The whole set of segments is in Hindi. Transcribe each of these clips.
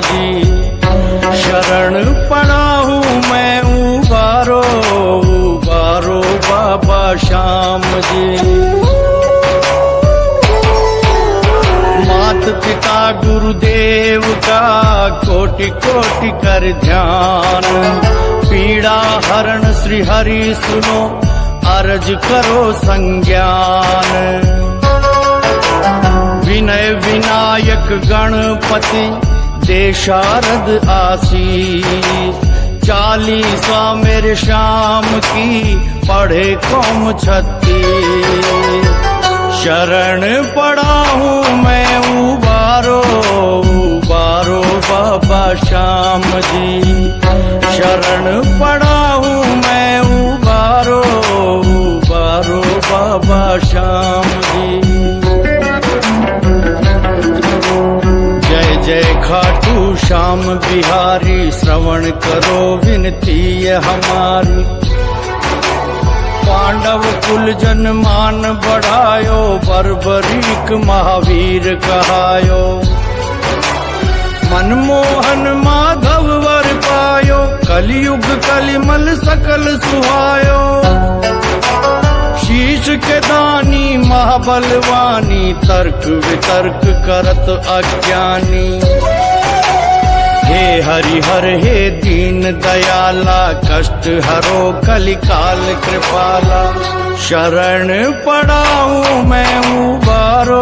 जी। शरण पड़ा हूँ मैं, उबारो उबारो बाबा श्याम जी। मात पिता गुरुदेव का कोटि कोटि कर ध्यान, पीड़ा हरण श्री हरि सुनो, अर्ज करो संज्ञान। विनय विनायक गणपति दे शारद आशीष, चालीसा मेरे श्याम की पढ़े कौम छत्तीस। शरण पड़ा हूँ मैं, उबारो उबारो बाबा श्याम जी। शरण पड़ा हूँ मैं, उबारो उबारो बाबा श्याम जी। जय जय खाटू श्याम बिहारी, श्रवण करो विनती है हमारी। पांडव कुल जन मान बढ़ायो, बर्बरीक महावीर कहायो। मनमोहन माधव वर पायो, कलयुग कलिमल सकल सुहायो। शीश के दानी महाबलवानी, तर्क वितर्क करत अज्ञानी। हे हरिहर हे दीन दयाला, कष्ट हरो कलिकाल कृपाला। शरण पड़ा हूँ मैं, उबारो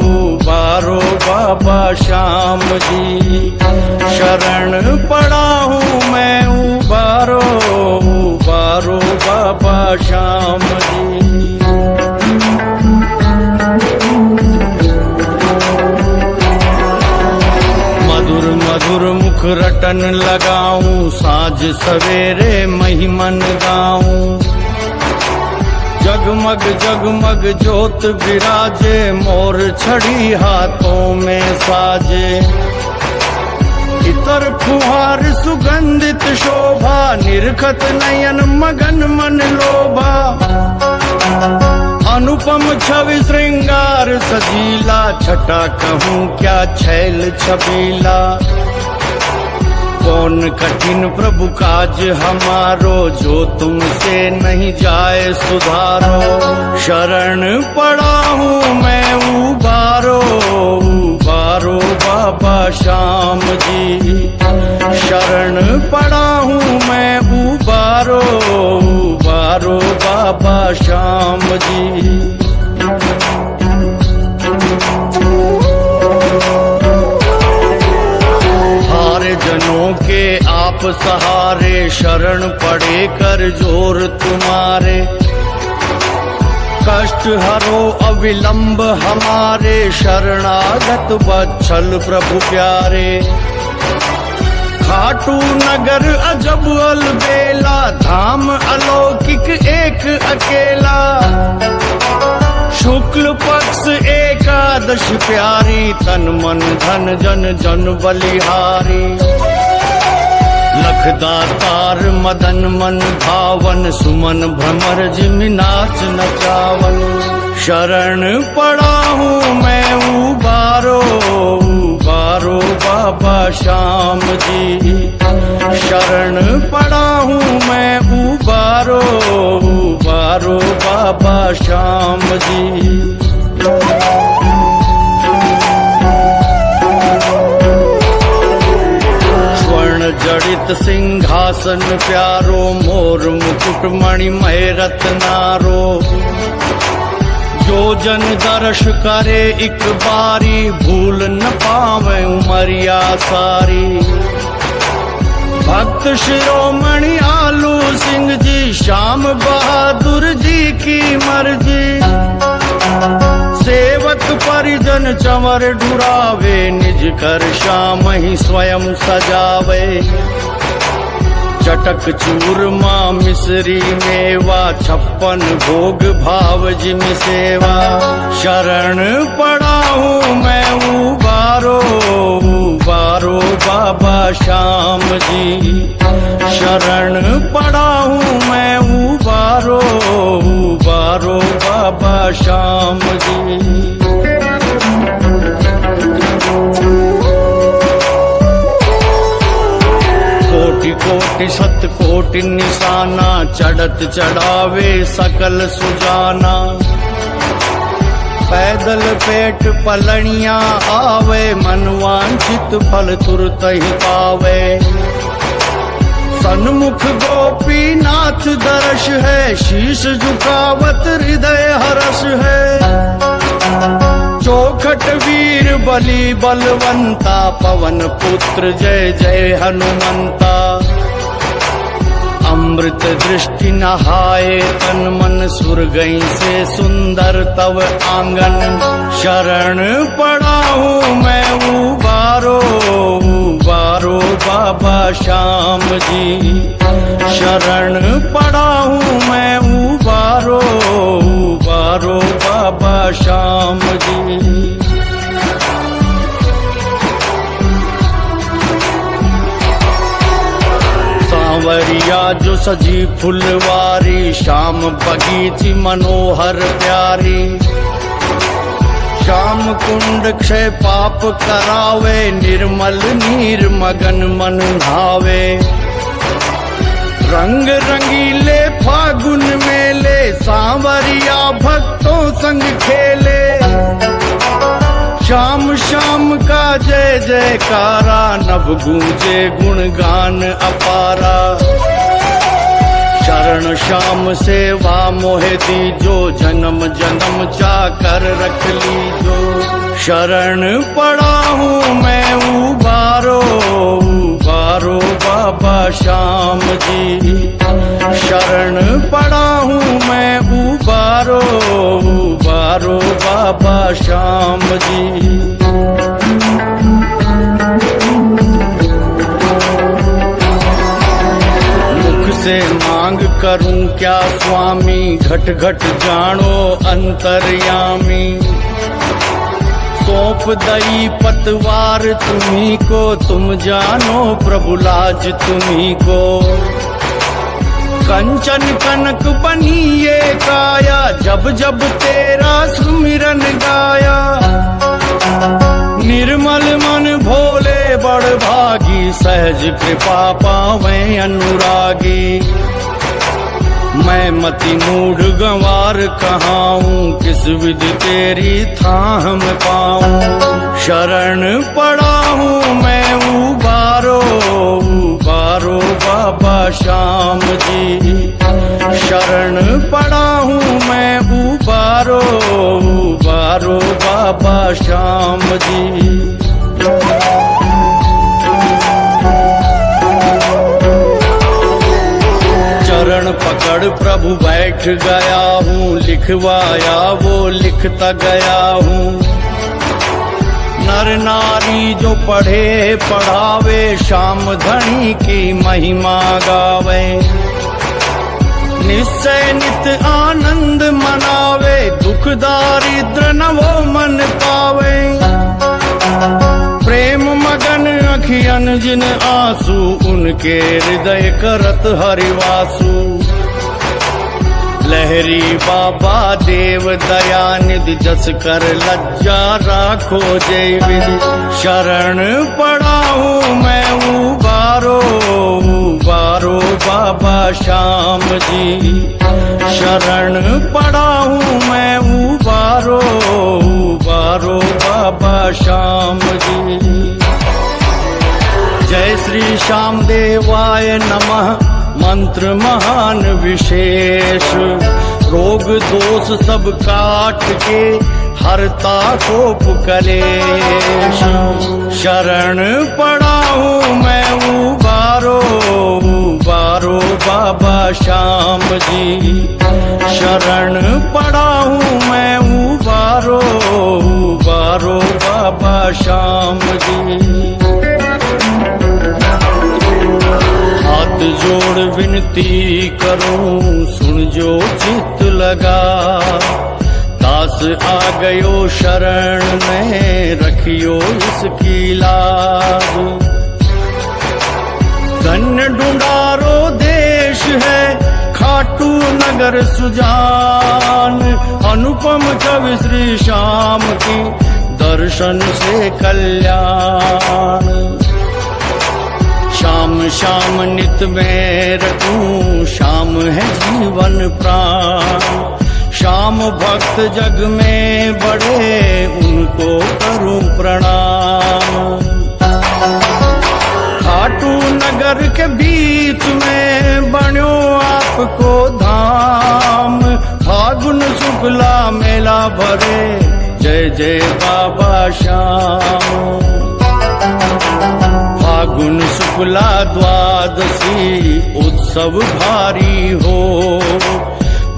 उबारो बाबा श्याम जी। शरण पड़ा हूँ मैं, उबारो उबारो बाबा श्याम जी। मधुर मधुर मुख रटन लगाऊं, साँझ सवेरे महिमन गाऊं। जगमग जगमग ज्योत विराजे, मोर छड़ी हाथों में साजे। इतर फुहार सुगंधित शोभा, निरखत नयन मगन मन लोभा। अनुपम छवि श्रृंगार सजीला, छटा कहूँ क्या छैल छबीला। कौन कठिन प्रभु काज हमारो, जो तुमसे नहीं जाए सुधारो। शरण पड़ा हूँ मैं, उबारो उबारो बाबा श्याम जी। शरण पड़ा हूँ मैं, उबारो उबारो बाबा श्याम जी। जनों के आप सहारे, शरण पड़े कर जोर तुम्हारे। कष्ट हरो अविलंब हमारे, शरणागत वत्सल प्रभु प्यारे। खाटू नगर अजब अलबेला, धाम अलौकिक एक अकेला। शुक्ल पक्ष एकादश प्यारी, तन मन धन जन जन बलिहारी। लखदातार मदन मन भावन, सुमन भ्रमर जिमि नाच नचावन। शरण पड़ा हूँ मैं, उबारो उबारो बाबा श्याम जी। शरण पड़ा हूँ मैं, उबारो उबारो बाबा श्याम जी। स्वर्ण जड़ित सिंहासन प्यारो, मोर मुकुट मणिमय रत्नारो। जो जन दर्श करे एक बारी, भूल न पावे उमरिया सारी। भक्त शिरोमणि आलू सिंह जी, श्याम बहादुर जी की मर्जी। सेवक परिजन चंवर ढुरावे, निज कर श्याम ही स्वयं सजावे। चटक चूरमा मिश्री मेवा, 56 भोग भाव जिमि सेवा। शरण पड़ा हूँ मैं, उबारो उबारो बाबा श्याम जी। शरण पड़ा हूँ मैं, उबारो उबारो बाबा श्याम जी। कोटि सत कोटि निशाना, चढ़त चढ़ावे सकल सुजाना। पैदल पेट पलनिया आवे, मन वांछित फल तुरत ही पावे। सन्मुख गोपीनाथ दर्श है, शीश झुकावत हृदय हर्ष है। चौखट वीर बलि बलवंता, पवन पुत्र जय जय हनुमंता। अमृत दृष्टि नहाए तन मन, सुरगई से सुंदर तव आंगन। शरण पड़ा हूँ मैं उबारो, उबारो बाबा श्याम जी। शरण पड़ा हूँ मैं उबारो, उबारो बाबा श्याम जी। सांवरिया जो सजी फुलवारी, श्याम बगीची मनोहर प्यारी। श्याम कुंड क्षय पाप करावे, निर्मल नीर मगन मन भावे। रंग रंगीले फागुन मेले, सांवरिया भक्तों संग खेले। श्याम श्याम का जय जयकारा, नभ गूंजे गुणगान अपारा। शरण श्याम सेवा मोहे दीजो, जन्म जन्म चाकर रख लीजो। शरण पड़ा हूँ मैं उबारो, उबारो बाबा श्याम जी। शरण पड़ा हूँ मैं उबारो, उबारो बाबा श्याम जी। से मांग करूं क्या स्वामी, घट घट जानो अंतर्यामी। सौंप दई पतवार तुम्ही को, तुम जानो प्रभु लाज तुम्ही को। कंचन कनक बनी ये काया, जब जब तेरा सुमिरन गाया। निर्मल मन भोले बड़ भागी, सहज कृपा पावे अनुरागी। मैं मति मूढ़ गंवार कहाऊं, किस विधि तेरी थाह में पाऊं। शरण पड़ा हूँ मैं उबारो, उबारो बाबा श्याम जी। शरण पड़ा हूँ मैं उबारो, उबारो बाबा श्याम जी। चरण पकड़ प्रभु बैठ गया हूँ, लिखवाया वो लिखता गया हूँ। नर नारी जो पढ़े पढ़ावे, श्याम धनी की महिमा गावे। निश्चय नित आनंद मनावे, दुख दारिद्र न वो मन पावे। प्रेम मगन अखियन जिन आंसू, उनके हृदय करत हरिवासु। लहरी बाबा देव दया निधि, जस कर लज्जा राखो जय विधि। शरण पड़ा हूँ मैं उबारो, उबारो बाबा श्याम जी। शरण पड़ा हूँ मैं उबारो, उबारो बाबा श्याम जी। जय श्री श्याम देवाय नमः, मंत्र महान विशेष। रोग दोष सब काट के, हरता कोप कलेश। शरण पड़ा हूँ मैं उबारो, उबारो बाबा श्याम जी। शरण पड़ा हूँ मैं उबारो, उबारो बाबा श्याम जी। हाथ जोड़ विनती करूं, सुन जो चित लगा। दास आ गयो शरण में, रखियो इसकी लाज। धन्य ढूंढारो देश है, खाटू नगर सुजान। अनुपम छवि श्री श्याम की, दर्शन से कल्याण। श्याम श्याम नित में रटूं, श्याम है जीवन प्राण। श्याम भक्त जग में बड़े, उनको करूं प्रणाम। खाटू नगर के बीच में बन्यो आपको धाम। फागुन शुक्ला मेला भरे, जय जय बाबा श्याम। फागुन शुक्ला द्वादशी उत्सव भारी हो,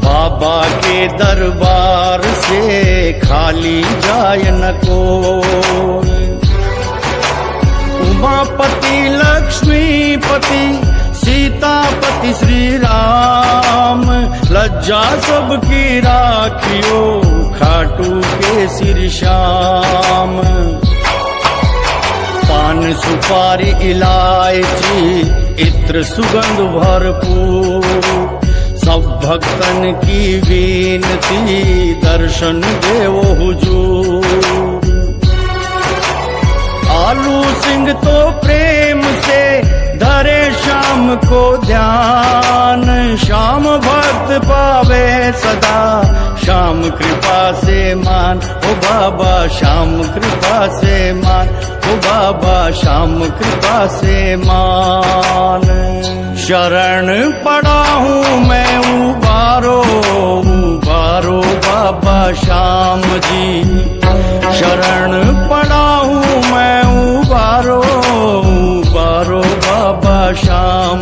बाबा के दरबार से खाली जाय न कोई। उमापति लक्ष्मीपति सीतापति श्री राम, लज्जा सबकी राखियो खाटू के सिर श्याम। पान सुपारी इलायची इत्र सुगंध भरपूर, सब भक्तन की विनती दर्शन देवो हुजूर। आलू सिंह तो प्रेम से धरे श्याम को ध्यान। श्याम भक्त पावे सदा, श्याम कृपा से मान। ओ बाबा श्याम कृपा से मान, ओ बाबा श्याम कृपा से मान। शरण पड़ा हूँ मैं उबारो, उबारो बाबा श्याम जी। शरण पड़ा हूँ मैं उबारो, उबारो बाबा श्याम